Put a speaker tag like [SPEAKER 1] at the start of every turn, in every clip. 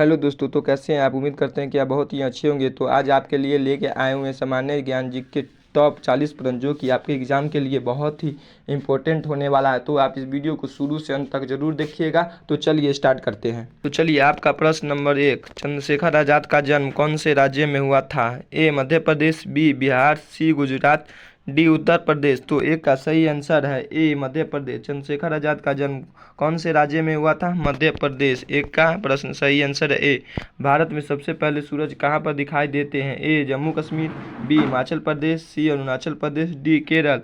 [SPEAKER 1] Hello दोस्तों, तो कैसे हैं आप। उम्मीद करते हैं कि आप बहुत ही अच्छे होंगे। तो आज आपके लिए लेके आए हुए हैं सामान्य ज्ञान जी के टॉप 40 प्रश्न, जो कि आपके एग्ज़ाम के लिए बहुत ही इम्पोर्टेंट होने वाला है। तो आप इस वीडियो को शुरू से अंत तक जरूर देखिएगा। तो चलिए स्टार्ट करते हैं। तो चलिए, आपका प्रश्न नंबर 1, चंद्रशेखर आज़ाद का जन्म कौन से राज्य में हुआ था। ए मध्य प्रदेश, बी बिहार, सी गुजरात, डी उत्तर प्रदेश। तो एक का सही आंसर है ए मध्य प्रदेश। चंद्रशेखर आज़ाद का जन्म कौन से राज्य में हुआ था। मध्य प्रदेश। एक का प्रश्न सही आंसर है ए। भारत में सबसे पहले सूरज कहाँ पर दिखाई देते हैं। ए जम्मू कश्मीर, बी हिमाचल प्रदेश, सी अरुणाचल प्रदेश, डी केरल।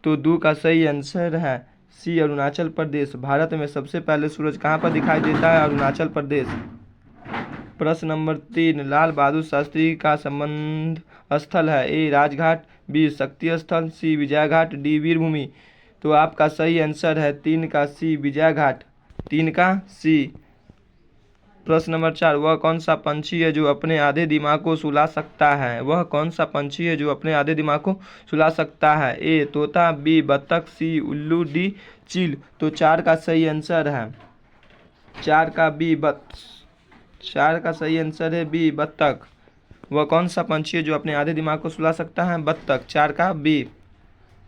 [SPEAKER 1] तो दो का सही आंसर है सी अरुणाचल प्रदेश। भारत में सबसे पहले सूरज कहाँ पर दिखाई देता है। अरुणाचल प्रदेश। प्रश्न नंबर 3, लाल बहादुर शास्त्री का संबंध स्थल है। ए राजघाट, बी शक्ति स्थल, सी विजय घाट, डी वीरभूमि। तो आपका सही आंसर है 3 का सी विजय घाट। 3 का सी। प्रश्न नंबर 4, वह कौन सा पंछी है जो अपने आधे दिमाग को सुला सकता है। वह कौन सा पंछी है जो अपने आधे दिमाग को सुला सकता है। ए तोता, बी बत्तख, सी उल्लू, डी चील। तो 4 का सही आंसर है 4 का बी 4 का सही आंसर है बी बत्तख। वह कौन सा पंछी है जो अपने आधे दिमाग को सुला सकता है। बत्तख। 4 का बी।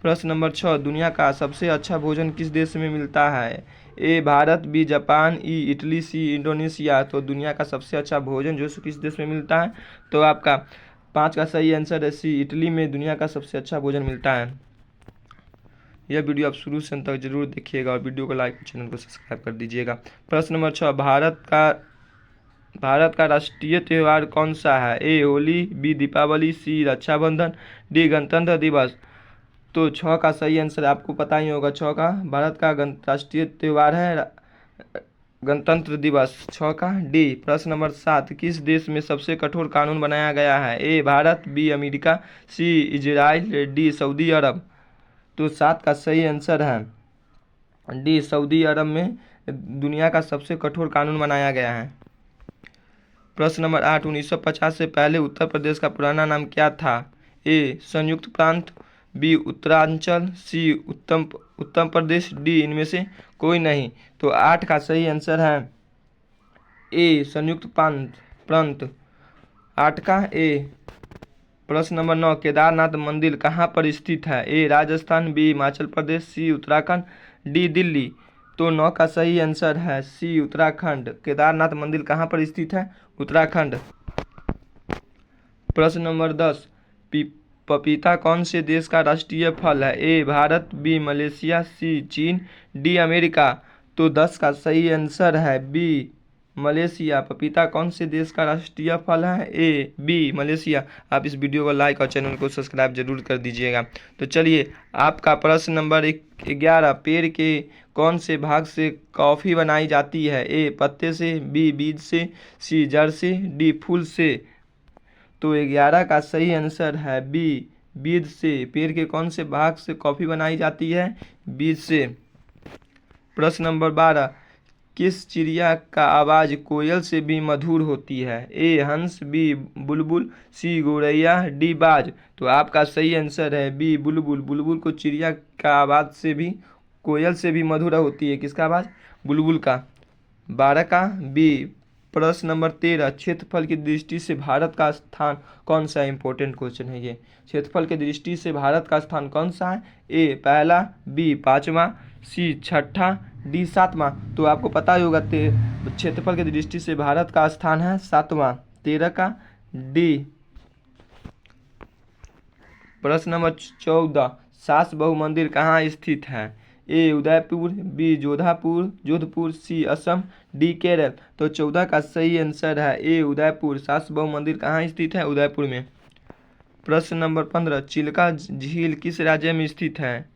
[SPEAKER 1] प्रश्न नंबर 6, दुनिया का सबसे अच्छा भोजन किस देश में मिलता है। A Bharat, B Japan, E Italy, C Indonesia. तो दुनिया का सबसे अच्छा भोजन जो किस देश में मिलता है। तो आपका 5 का सही आंसर है सी इटली में दुनिया का सबसे अच्छा भोजन मिलता है। यह वीडियो आप शुरू से अंत तक जरूर देखिएगा और वीडियो को लाइक, चैनल को सब्सक्राइब कर दीजिएगा। प्रश्न नंबर 6, भारत का राष्ट्रीय त्यौहार कौन सा है। ए होली, बी दीपावली, सी रक्षाबंधन, डी गणतंत्र दिवस। तो 6 का सही आंसर आपको पता ही होगा। 6 का भारत का राष्ट्रीय त्यौहार है गणतंत्र दिवस। 6 का डी। प्रश्न नंबर 7, किस देश में सबसे कठोर कानून बनाया गया है। A Bharat, B America, C Israel, D Saudi Arab. तो 7 का सही आंसर है डी सऊदी अरब में दुनिया का सबसे कठोर कानून बनाया गया है। प्रश्न नंबर 8, 1950 से पहले उत्तर प्रदेश का पुराना नाम क्या था। ए संयुक्त प्रांत, बी उत्तरांचल, सी उत्तम प्रदेश, डी इनमें से कोई नहीं। तो 8 का सही आंसर है ए संयुक्त प्रांत। 8 का ए। प्रश्न नंबर 9, केदारनाथ मंदिर कहाँ पर स्थित है। ए राजस्थान, बी हिमाचल प्रदेश, सी उत्तराखंड, डी दिल्ली। तो 9 का सही आंसर है सी उत्तराखंड। केदारनाथ मंदिर कहाँ पर स्थित है। उत्तराखंड। प्रश्न नंबर 10, पपीता कौन से देश का राष्ट्रीय फल है। ए भारत, बी मलेशिया, सी चीन, डी अमेरिका। तो 10 का सही आंसर है बी मलेशिया। पपीता कौन से देश का राष्ट्रीय फल है। A B Malaysia. आप इस वीडियो को लाइक और चैनल को सब्सक्राइब जरूर कर दीजिएगा। तो चलिए, आपका प्रश्न नंबर 11, पेड़ के कौन से भाग से कॉफ़ी बनाई जाती है। ए पत्ते से, बी बीज से, सी जड़ से, डी फूल से। तो 11 का सही आंसर है बी बीज से। पेड़ के कौन से भाग से कॉफ़ी बनाई जाती है। बीज से। प्रश्न नंबर 12, किस चिड़िया का आवाज़ कोयल से भी मधुर होती है। ए हंस, बी बुलबुल, सी गौरैया, डी बाज। तो आपका सही आंसर है बी बुलबुल। बुलबुल को चिड़िया का आवाज़ से भी, कोयल से भी मधुर होती है। किसका आवाज़। बुलबुल का। 12 का बी। प्रश्न नंबर 13, क्षेत्रफल की दृष्टि से भारत का स्थान कौन सा है। इंपॉर्टेंट क्वेश्चन है ये। क्षेत्रफल की दृष्टि से भारत का स्थान कौन सा है। ए पहला, बी पाँचवा, सी छठा, डी सातवां। तो आपको पता ही होगा क्षेत्रफल की दृष्टि से भारत का स्थान है 7वां। 13 का डी। प्रश्न नंबर 14, सास बहु मंदिर कहाँ स्थित है। ए उदयपुर, बी जोधपुर, सी असम, डी केरल। तो 14 का सही आंसर है ए उदयपुर। सास बहु मंदिर कहाँ स्थित है। उदयपुर में। प्रश्न नंबर 15, चिल्का झील किस राज्य में स्थित है।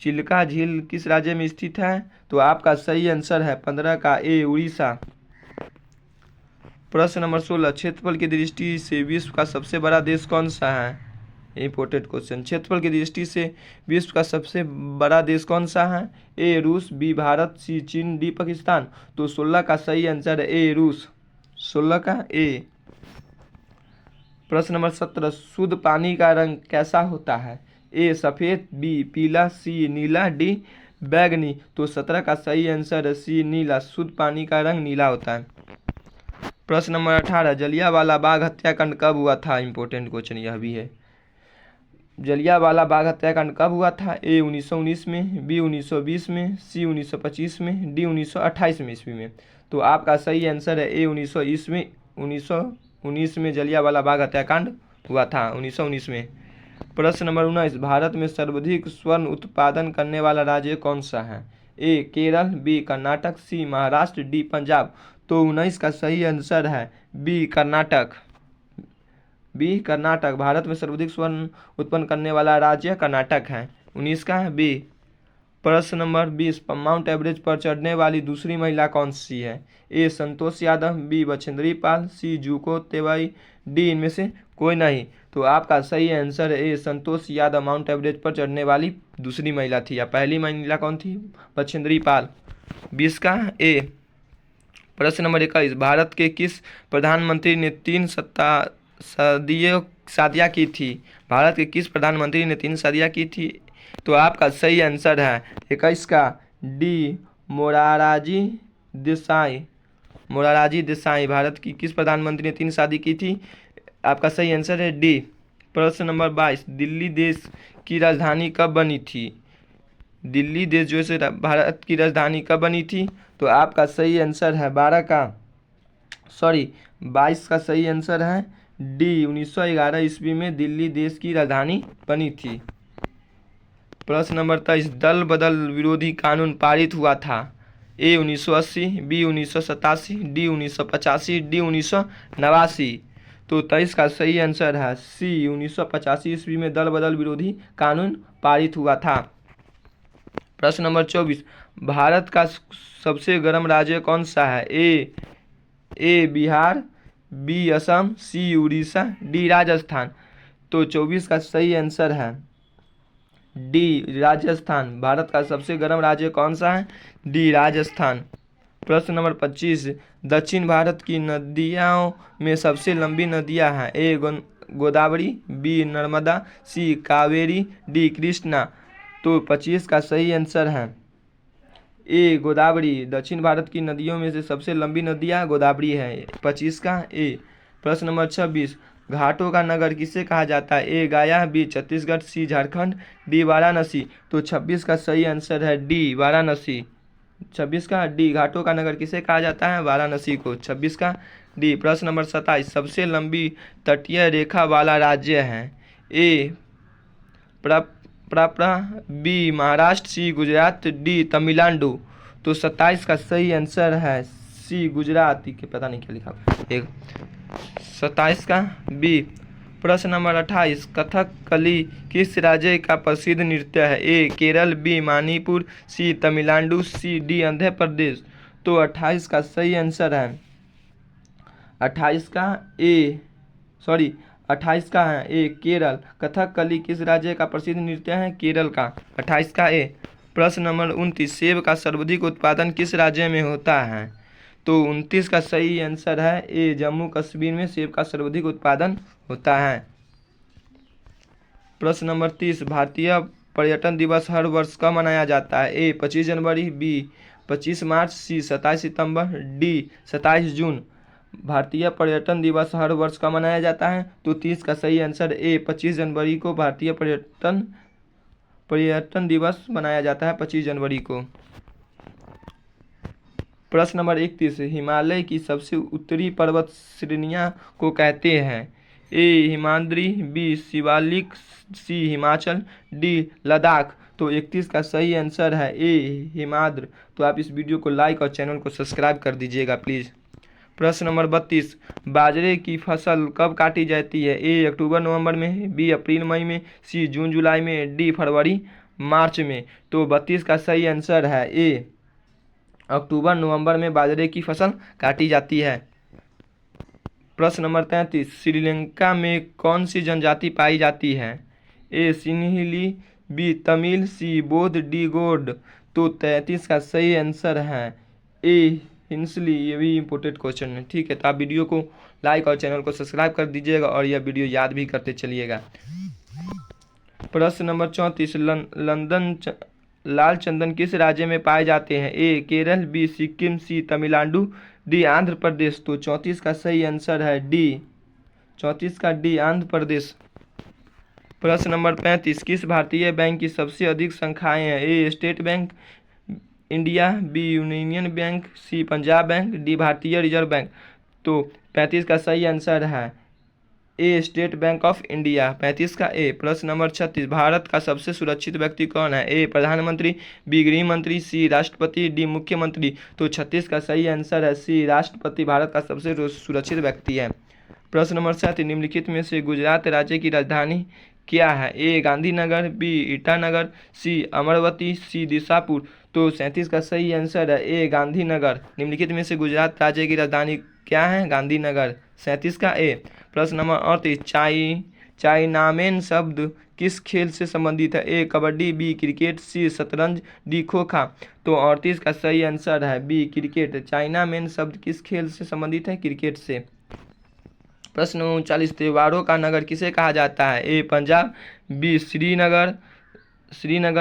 [SPEAKER 1] चिल्का झील किस राज्य में स्थित है। तो आपका सही आंसर है 15 का ए उड़ीसा। प्रश्न नंबर 16, क्षेत्रफल की दृष्टि से विश्व का सबसे बड़ा देश कौन सा है। Important question. क्षेत्रफल की दृष्टि से विश्व का सबसे बड़ा देश कौन सा है। ए रूस, बी भारत, सी चीन, डी पाकिस्तान। तो 16 का सही आंसर है ए रूस। 16 का ए। प्रश्न नंबर 17, शुद्ध पानी का रंग कैसा होता है। ए सफ़ेद, बी पीला, सी नीला, डी बैगनी। तो 17 का सही आंसर है सी नीला। शुद्ध पानी का रंग नीला होता है। प्रश्न नंबर 18, जलियांवाला बाग हत्याकांड कब हुआ था? इंपॉर्टेंट क्वेश्चन यह भी है। जलियांवाला बाग हत्याकांड कब हुआ था? ए 1919 में, बी 1920 में, सी 1925 में, डी 1928 में ईस्वी में। तो आपका सही आंसर है ए 1919 में जलियांवाला बाग हत्याकांड हुआ था, 1919 में। प्रश्न नंबर 19, भारत में सर्वाधिक स्वर्ण उत्पादन करने वाला राज्य कौन सा है? ए केरल, बी कर्नाटक, सी महाराष्ट्र, डी पंजाब। तो 19 का सही आंसर है बी कर्नाटक। बी कर्नाटक, भारत में सर्वाधिक स्वर्ण उत्पन्न करने वाला राज्य कर्नाटक है। 19 का है बी। प्रश्न नंबर 20, माउंट एवरेस्ट पर चढ़ने वाली दूसरी महिला कौन सी है? ए संतोष यादव, बी बछेंद्री पाल, सी जुको तेवाई, डी इनमें से कोई नहीं। तो आपका सही आंसर है ए संतोष यादव माउंट एवरेस्ट पर चढ़ने वाली दूसरी महिला थी। या पहली महिला कौन थी? बछेंद्री पाल। 20 का ए। प्रश्न नंबर 21, भारत के किस प्रधानमंत्री ने 3 शादियाँ की थी? भारत के किस प्रधानमंत्री ने 3 शादियाँ की थी? तो आपका सही आंसर है 21 का डी मोरारजी देसाई। मोरारजी देसाई, भारत की किस प्रधानमंत्री ने 3 शादी की थी? आपका सही आंसर है डी। प्रश्न नंबर 22, दिल्ली देश की राजधानी कब बनी थी? दिल्ली देश जो है भारत की राजधानी कब बनी थी? तो आपका सही आंसर है 22 का सही आंसर है डी 1911 ईस्वी में दिल्ली देश की राजधानी बनी थी। प्रश्न नंबर 23, दल बदल विरोधी कानून पारित हुआ था? ए 1980, बी 1987, डी 1985, डी 1989। तो 23 का सही आंसर है सी 1985 ईस्वी में दल बदल विरोधी कानून पारित हुआ था। प्रश्न नंबर 24, भारत का सबसे गर्म राज्य कौन सा है? ए बिहार, बी असम, सी उड़ीसा, डी राजस्थान। तो 24 का सही आंसर है डी राजस्थान। भारत का सबसे गर्म राज्य कौन सा है? डी राजस्थान। प्रश्न नंबर 25, दक्षिण भारत की नदियों में सबसे लंबी नदियां हैं? ए गोदावरी, बी नर्मदा, सी कावेरी, डी कृष्णा। तो 25 का सही आंसर है ए गोदावरी। दक्षिण भारत की नदियों में से सबसे लंबी नदियाँ गोदावरी है। 25 का ए। प्रश्न नंबर 26, घाटों का नगर किसे कहा जाता है? ए गया, बी छत्तीसगढ़, सी झारखंड, डी वाराणसी। तो 26 का सही आंसर है डी वाराणसी। 26 का डी, घाटों का नगर किसे कहा जाता है? वाराणसी को। 26 का डी। प्रश्न नंबर 27, सबसे लंबी तटीय रेखा वाला राज्य है? A B Maharashtra, C Gujarat, D Tamil Nadu. तो 27 का सही आंसर है सी गुजरात। के पता नहीं क्या लिखा एक 27 का बी। प्रश्न नंबर 28, कथकली किस राज्य का प्रसिद्ध नृत्य है? ए केरल, बी मणिपुर, सी तमिलनाडु, सी डी आंध्र प्रदेश। तो 28 का सही आंसर है 28 का है ए केरल। कथकली किस राज्य का प्रसिद्ध नृत्य है? केरल का। 28 का ए। प्रश्न नंबर 29, सेब का सर्वाधिक उत्पादन किस राज्य में होता है? तो 29 का सही आंसर है ए जम्मू कश्मीर में सेब का सर्वाधिक उत्पादन होता है। प्रश्न नंबर 30, भारतीय पर्यटन दिवस हर वर्ष कब मनाया जाता है? ए 25 जनवरी, बी 25 मार्च, सी 27 सितंबर, डी 27 जून। भारतीय पर्यटन दिवस हर वर्ष कब मनाया जाता है? तो 30 का सही आंसर ए 25 जनवरी को भारतीय पर्यटन दिवस मनाया जाता है, 25 जनवरी को। प्रश्न नंबर 31, हिमालय की सबसे उत्तरी पर्वत श्रेणियां को कहते हैं? ए हिमाद्री, बी शिवालिक, सी हिमाचल, डी लद्दाख। तो 31 का सही आंसर है ए हिमाद्र। तो आप इस वीडियो को लाइक और चैनल को सब्सक्राइब कर दीजिएगा प्लीज़। प्रश्न नंबर 32, बाजरे की फसल कब काटी जाती है? ए अक्टूबर नवंबर में, बी अप्रैल मई में, सी जून जुलाई में, डी फरवरी मार्च में। तो 32 का सही आंसर है ए अक्टूबर नवंबर में बाजरे की फसल काटी जाती है। प्रश्न नंबर 33, श्रीलंका में कौन सी जनजाति पाई जाती है? ए सिन्हली, बी तमिल, सी बौद्ध, डी गोंड। तो 33 का सही आंसर है ए हिंसली। ये भी इम्पोर्टेंट क्वेश्चन है, ठीक है। तो आप वीडियो को लाइक और चैनल को सब्सक्राइब कर दीजिएगा और यह वीडियो याद भी करते चलिएगा। प्रश्न नंबर 34, लाल चंदन किस राज्य में पाए जाते हैं? ए केरल, बी सिक्किम, सी तमिलनाडु, डी आंध्र प्रदेश। तो 34 का सही आंसर है डी, 34 का डी आंध्र प्रदेश। प्रश्न नंबर 35, किस भारतीय बैंक की सबसे अधिक शाखाएं हैं? A State Bank India, B Union Bank, C Punjab Bank, D Bharatiya reserve bank. तो 35 का सही आंसर है A State Bank of India, 35 का ए। प्रश्न नंबर 36, भारत का सबसे सुरक्षित व्यक्ति कौन है? ए प्रधानमंत्री, बी गृह मंत्री, सी राष्ट्रपति, डी मुख्यमंत्री। तो 36 का सही आंसर है सी राष्ट्रपति भारत का सबसे सुरक्षित व्यक्ति है। प्रश्न नंबर 7, निम्नलिखित में से गुजरात राज्य की राजधानी क्या है? ए गांधीनगर, बी ईटानगर, सी अमरावती, सी दिशापुर। तो 37 का सही आंसर है ए गांधीनगर। निम्नलिखित में से गुजरात राज्य की राजधानी क्या है? गांधीनगर, 37 का ए। प्रश्न नंबर 38, चाइनामेन शब्द किस खेल से संबंधित है? ए कबड्डी, बी क्रिकेट, सी शतरंज, डी खो खो। तो 38 का सही आंसर है बी क्रिकेट। चाइनामेन शब्द किस खेल से संबंधित है? क्रिकेट से। प्रश्न 39, त्योहारों का नगर किसे कहा जाता है? ए पंजाब, बी श्रीनगर,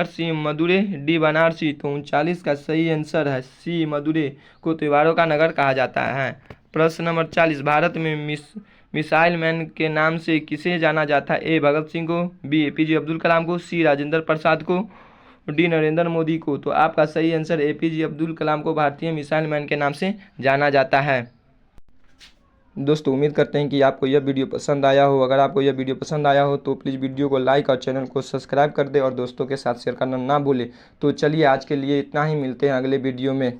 [SPEAKER 1] सी मदुरै, डी बनारसी। तो 39 का सही आंसर है सी मदुरै को त्योहारों का नगर कहा जाता है। प्रश्न नंबर 40, भारत में मिसाइल मैन के नाम से किसे जाना जाता है? ए भगत सिंह को, बी एपीजे अब्दुल कलाम को, सी राजेंद्र प्रसाद को, डी नरेंद्र मोदी को। तो आपका सही आंसर एपीजे अब्दुल कलाम को भारतीय मिसाइल मैन के नाम से जाना जाता है। दोस्तों उम्मीद करते हैं कि आपको यह वीडियो पसंद आया हो। अगर आपको यह वीडियो पसंद आया हो तो प्लीज़ वीडियो को लाइक और चैनल को सब्सक्राइब कर दें और दोस्तों के साथ शेयर करना ना भूलें। तो चलिए आज के लिए इतना ही, मिलते हैं अगले वीडियो में।